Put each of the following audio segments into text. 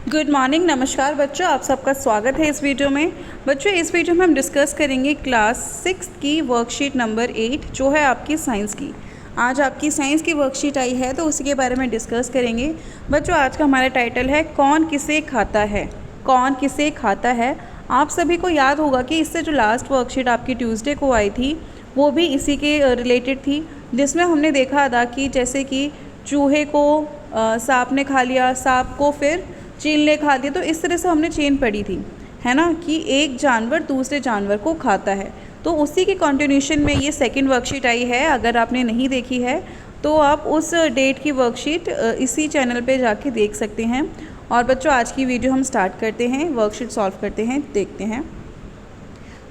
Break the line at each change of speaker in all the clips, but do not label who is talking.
Good morning, नमस्कार बच्चों, आप सबका स्वागत है इस वीडियो में। बच्चों, इस वीडियो में हम डिस्कस करेंगे क्लास 6 की वर्कशीट नंबर 8 जो है आपकी साइंस की। आज आपकी साइंस की वर्कशीट आई है तो उसी के बारे में डिस्कस करेंगे। बच्चों, आज का हमारा टाइटल है कौन किसे खाता है। कौन किसे खाता है। आप सभी को याद होगा कि इससे जो लास्ट वर्कशीट आपकी ट्यूसडे को आई थी वो भी इसी के रिलेटेड थी, जिसमें हमने देखा था कि जैसे कि चूहे को सांप ने खा लिया, सांप को फिर चील ने खा दिया। तो इस तरह से हमने चेन पढ़ी थी, है ना, कि एक जानवर दूसरे जानवर को खाता है। तो उसी के कंटिन्यूशन में ये सेकंड वर्कशीट आई है। अगर आपने नहीं देखी है तो आप उस डेट की वर्कशीट इसी चैनल पे जाके देख सकते हैं। और बच्चों, आज की वीडियो हम स्टार्ट करते हैं, वर्कशीट सॉल्व करते हैं, देखते हैं।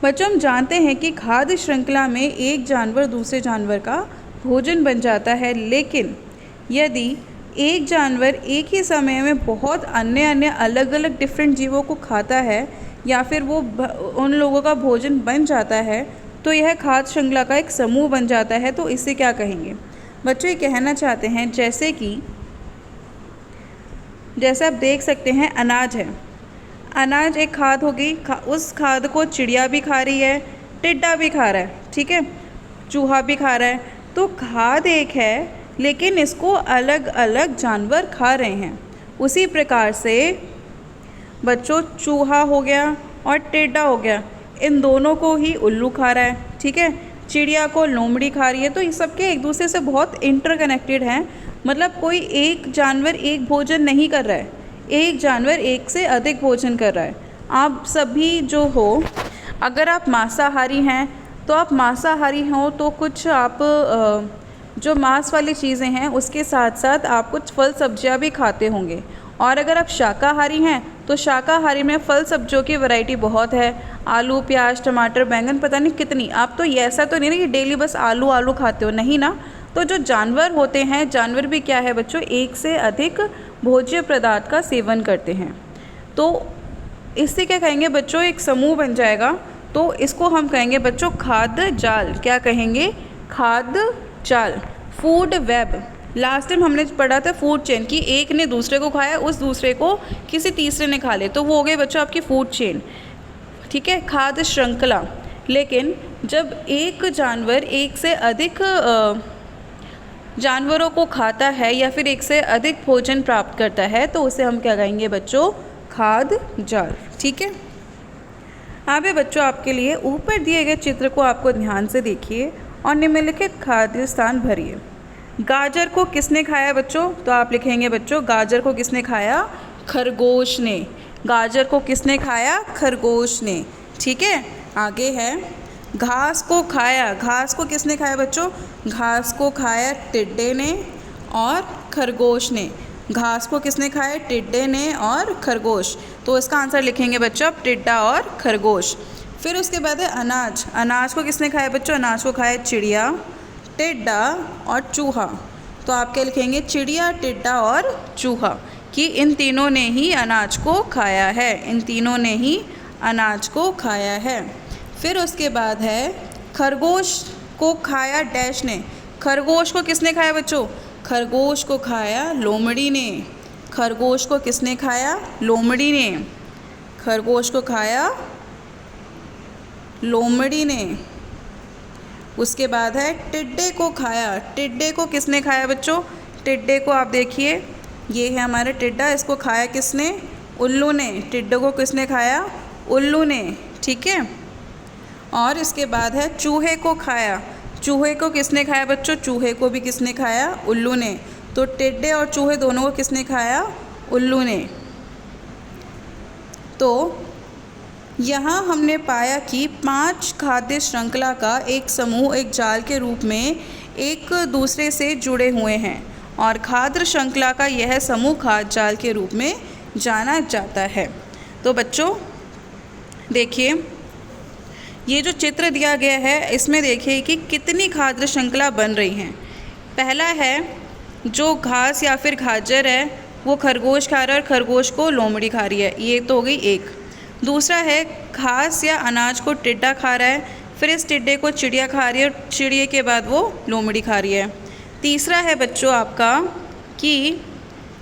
बच्चों, हम जानते हैं कि खाद्य श्रृंखला में एक जानवर दूसरे जानवर का भोजन बन जाता है, लेकिन यदि एक जानवर एक ही समय में बहुत अन्य अलग अलग डिफरेंट जीवों को खाता है या फिर वो उन लोगों का भोजन बन जाता है तो यह खाद्य श्रृंखला का एक समूह बन जाता है। तो इसे क्या कहेंगे? बच्चों, ये कहना चाहते हैं जैसे आप देख सकते हैं, अनाज है। अनाज एक खाद हो गई, उस खाद को चिड़िया भी खा रही है, टिड्डा भी खा रहा है, ठीक है, चूहा भी खा रहा है। तो खाद एक है लेकिन इसको अलग अलग जानवर खा रहे हैं। उसी प्रकार से बच्चों, चूहा हो गया और टिड्डा हो गया, इन दोनों को ही उल्लू खा रहा है, ठीक है, चिड़िया को लोमड़ी खा रही है। तो ये सबके एक दूसरे से बहुत इंटरकनेक्टेड हैं। मतलब कोई एक जानवर एक भोजन नहीं कर रहा है, एक जानवर एक से अधिक भोजन कर रहा है। आप सभी जो हो, अगर आप मांसाहारी हैं तो आप मांसाहारी हो तो कुछ आप जो मांस वाली चीज़ें हैं उसके साथ साथ आप कुछ फल सब्जियां भी खाते होंगे। और अगर आप शाकाहारी हैं तो शाकाहारी में फल सब्जियों की वैरायटी बहुत है, आलू, प्याज, टमाटर, बैंगन, पता नहीं कितनी। आप तो ऐसा तो नहीं ना कि डेली बस आलू आलू खाते हो, नहीं ना। तो जो जानवर होते हैं, जानवर भी क्या है बच्चों, एक से अधिक भोज्य पदार्थ का सेवन करते हैं। तो इससे क्या कहेंगे बच्चों, एक समूह बन जाएगा। तो इसको हम कहेंगे बच्चों खाद्य जाल। क्या कहेंगे? खाद्य जाल, फूड वेब। लास्ट टाइम हमने पढ़ा था फूड चेन, कि एक ने दूसरे को खाया, उस दूसरे को किसी तीसरे ने खा लिया, तो वो हो गए बच्चों आपकी फूड चेन, ठीक है, खाद्य श्रृंखला। लेकिन जब एक जानवर एक से अधिक जानवरों को खाता है या फिर एक से अधिक भोजन प्राप्त करता है तो उसे हम क्या कहेंगे बच्चों? खाद्य जाल, ठीक है। अब बच्चों, आपके लिए ऊपर दिए गए चित्र को आपको ध्यान से देखिए और निम्नलिखित खाद्य स्थान भरिए। गाजर को किसने खाया बच्चों? तो आप लिखेंगे बच्चों, गाजर को किसने खाया? खरगोश ने। गाजर को किसने खाया? खरगोश ने, ठीक है। आगे है, घास को खाया। घास को किसने खाया बच्चों? घास को खाया टिड्डे ने और खरगोश ने। घास को किसने खाया? टिड्डे ने और खरगोश। तो इसका आंसर लिखेंगे बच्चों आप, टिड्डा और खरगोश। फिर उसके बाद है अनाज। अनाज को किसने खाया बच्चों? अनाज को खाया चिड़िया, टिड्डा और चूहा। तो आप क्या लिखेंगे? चिड़िया, टिड्डा और चूहा, कि इन तीनों ने ही अनाज को खाया है, इन तीनों ने ही अनाज को खाया है। फिर उसके बाद है, खरगोश को खाया डैश ने। खरगोश को किसने खाया बच्चों? खरगोश को खाया लोमड़ी ने। खरगोश को किसने खाया? लोमड़ी ने। खरगोश को खाया लोमड़ी ने। उसके बाद है, टिड्डे को खाया। टिड्डे को किसने खाया बच्चों? टिड्डे को आप देखिए, ये है हमारा टिड्डा, इसको खाया किसने? उल्लू ने। टिड्डे को किसने खाया? उल्लू ने, ठीक है। और इसके बाद है, चूहे को खाया। चूहे को किसने खाया बच्चों? चूहे को भी किसने खाया? उल्लू ने। तो टिड्डे और चूहे दोनों को किसने खाया? उल्लू ने। तो यहाँ हमने पाया कि 5 खाद्य श्रृंखला का एक समूह एक जाल के रूप में एक दूसरे से जुड़े हुए हैं और खाद्य श्रृंखला का यह समूह खाद्य जाल के रूप में जाना जाता है। तो बच्चों देखिए, ये जो चित्र दिया गया है इसमें देखिए कि कितनी खाद्य श्रृंखला बन रही हैं। पहला है, जो घास या फिर गाजर है वो खरगोश खा रहा है और खरगोश को लोमड़ी खा रही है, ये तो हो गई एक। दूसरा है, घास या अनाज को टिड्डा खा रहा है, फिर इस टिड्डे को चिड़िया खा रही है और चिड़िया के बाद वो लोमड़ी खा रही है। तीसरा है बच्चों आपका कि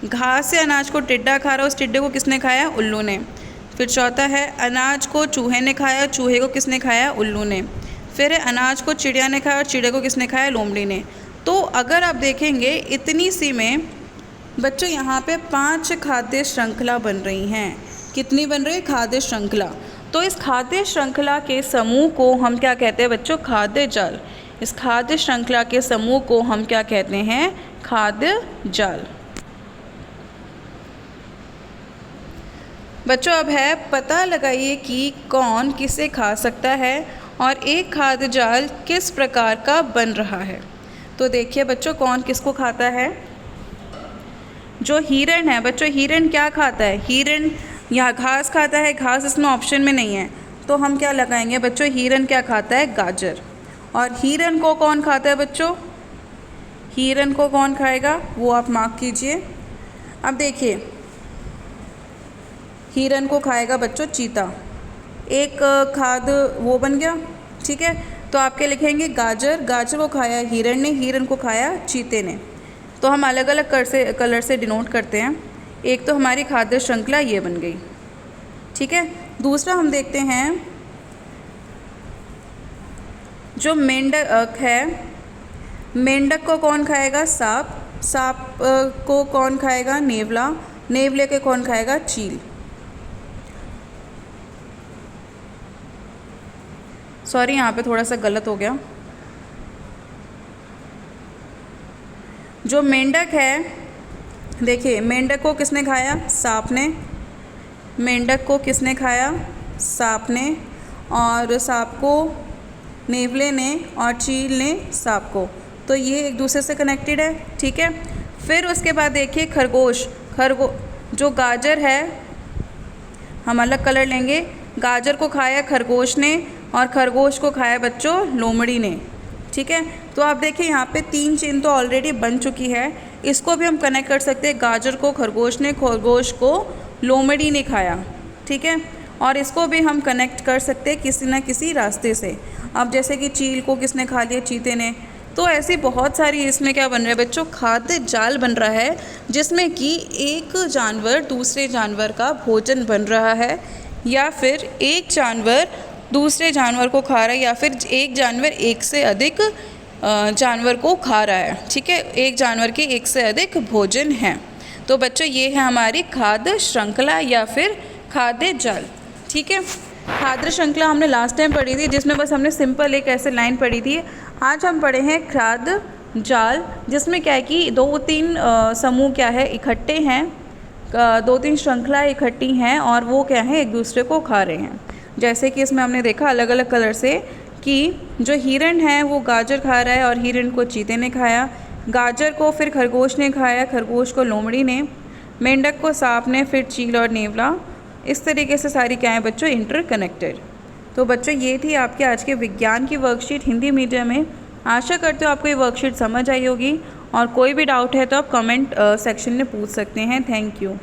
घास से अनाज को टिड्डा खा रहा है, उस टिड्डे को किसने खाया? उल्लू ने। फिर चौथा है अनाज को चूहे ने खाया, चूहे को किसने खाया? उल्लू ने। फिर है अनाज को चिड़िया ने खाया और चिड़िया को किसने खाया? लोमड़ी ने। तो अगर आप देखेंगे इतनी सी में बच्चों यहाँ पे 5 खाद्य श्रृंखला बन रही हैं। कितनी बन रही है? खाद्य श्रृंखला। तो इस खाद्य श्रृंखला के समूह को हम क्या कहते हैं बच्चों? खाद्य जाल। इस खाद्य श्रृंखला के समूह को हम क्या कहते हैं? खाद्य जाल। बच्चों अब है पता लगाइए कि कौन किसे खा सकता है और एक खाद्य जाल किस प्रकार का बन रहा है। तो देखिए बच्चों कौन किसको खाता है। जो हिरण है बच्चों, हिरण क्या खाता है? हिरण यहाँ घास खाता है, घास इसमें ऑप्शन में नहीं है, तो हम क्या लगाएंगे बच्चों? हिरण क्या खाता है? गाजर। और हिरण को कौन खाता है बच्चों? हिरण को कौन खाएगा वो आप मार्क कीजिए। अब देखिए हिरण को खाएगा बच्चों चीता। एक खाद वो बन गया, ठीक है। तो आपके लिखेंगे गाजर, गाजर को खाया हिरण ने, हिरण को खाया चीते ने। तो हम अलग अलग कलर से डिनोट करते हैं। एक तो हमारी खाद्य श्रृंखला ये बन गई, ठीक है। दूसरा हम देखते हैं जो मेंढक है, मेंढक को कौन खाएगा? सांप। सांप को कौन खाएगा? नेवला। नेवले के कौन खाएगा? चील। सॉरी यहाँ पे थोड़ा सा गलत हो गया। जो मेंढक है, देखिए मेंढक को किसने खाया? सांप ने। मेंढक को किसने खाया? सांप ने। और सांप को नेवले ने और चील ने सांप को। तो ये एक दूसरे से कनेक्टेड है, ठीक है। फिर उसके बाद देखिए खरगोश। जो गाजर है, हम अलग कलर लेंगे। गाजर को खाया खरगोश ने और खरगोश को खाया बच्चों लोमड़ी ने, ठीक है। तो आप देखिए यहाँ पे 3 चेन तो ऑलरेडी बन चुकी है। इसको भी हम कनेक्ट कर सकते हैं, गाजर को खरगोश ने, खरगोश को लोमड़ी ने खाया, ठीक है। और इसको भी हम कनेक्ट कर सकते हैं किसी न किसी रास्ते से। अब जैसे कि चील को किसने खा लिया? चीते ने। तो ऐसी बहुत सारी इसमें क्या बन रहा है बच्चों? खाद्य जाल बन रहा है, जिसमें कि एक जानवर दूसरे जानवर का भोजन बन रहा है, या फिर एक जानवर दूसरे जानवर को खा रहा है, या फिर एक जानवर एक से अधिक जानवर को खा रहा है, ठीक है। एक जानवर के एक से अधिक भोजन हैं। तो बच्चों ये है हमारी खाद्य श्रृंखला या फिर खाद्य जाल, ठीक है। खाद्य श्रृंखला हमने लास्ट टाइम पढ़ी थी, जिसमें बस हमने सिंपल एक ऐसे लाइन पढ़ी थी। आज हम पढ़े हैं खाद्य जाल, जिसमें क्या है कि 2-3 समूह क्या है इकट्ठे हैं, 2-3 श्रृंखलाएँ इकट्ठी हैं और वो क्या है एक दूसरे को खा रहे हैं। जैसे कि इसमें हमने देखा अलग अलग कलर से कि जो हिरण है वो गाजर खा रहा है और हिरण को चीते ने खाया, गाजर को फिर खरगोश ने खाया, खरगोश को लोमड़ी ने, मेंढक को सांप ने, फिर चील और नेवला। इस तरीके से सारी क्या है बच्चों? इंटरकनेक्टेड। तो बच्चों ये थी आपके आज के विज्ञान की वर्कशीट हिंदी मीडियम में। आशा करते हो आपको ये वर्कशीट समझ आई होगी, और कोई भी डाउट है तो आप कमेंट सेक्शन में पूछ सकते हैं। Thank you.